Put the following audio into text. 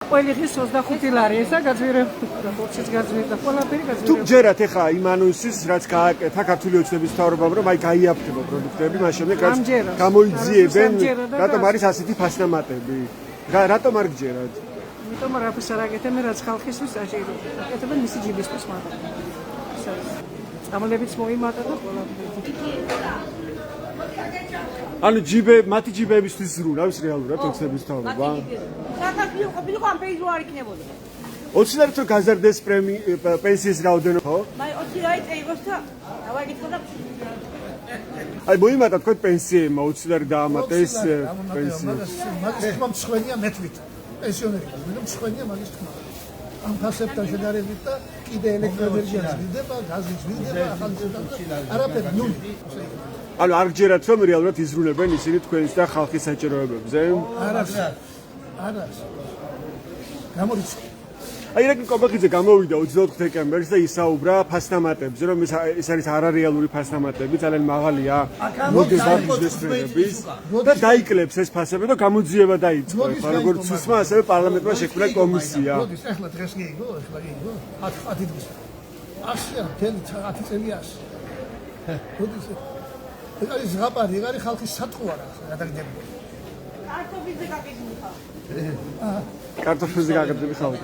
ყველი დღის 25 ლარი ესა გაძვირებული ხორციც გაძვირდა ყველაფერი თუ გაძვირებული გჯერათ ეხა იმ ანონსის რაც გააკეთა ქართული ოცნების მთავრობამ რომ აი გაიაფთება პროდუქტები მას შემდეგ რაც გამოიძიებენ რატომ არის ასეთი ფასნამატები რატომ არ გჯერათ იმიტომ რომ რაფის არ აკეთებ მე რაც ხალხისთვის საჭიროა აკეთებენ მისი ჯიბისთვის მაგრამ წამლებიც მოიმატა და ყველაფერი ანუ მათი ჯიბებისთვის ზრუნავს რეალურად ოცნების მთავრობა საქართველოს ყოფილიყო ამ პეიჟი არ იქნებოდა. 20 ლარით რო გაზარდეს პენსიის რაოდენობა ხო? მაი 20 ლარი წაიღოს და დავაგეთო და აი მოიმატა თქვენ პენსიებმა 20 ლარი დაამატეს პენსია. მაგის თქმა მსხვენია მეთვით. პენსიონერები, მაგრამ მსხვენია მაგის თქმა. ამ ფასებთან შედარებით და კიდე ელექტროენერგია ზრდება, გაზი ზრდება, ახალი არაფერი ნული. ანუ არ გჯერათ რომ რეალურად იზრუნებენ ისინი თქვენს და ხალხის საჭიროებებზე? არა. გამორიცხა. აი რაკი კობახიძე გამოვიდა 24 დეკემბერს და ისაუბრა ფასნამატებზე, რომ ეს არის არარეალური ფასნამატები, ძალიან მაღალია მოდის ბიზნესმენების და დაიკლებს ეს ფასები და გამოძიება დაიწყო. როგორც უსმა, ასევე პარლამენტმა შექმნა კომისია. მოდის ახლა დღეს გიგო, 10 დღეს. 100-ია, 10 წელია. მოდის ეს არის ზღაპარი, ეს არის ხალხის სატყვა რა გადაგდებოდა. კარტოფილზე გაკეთებული ხალხი. კარტოფილზე გაკეთებული ხალხი.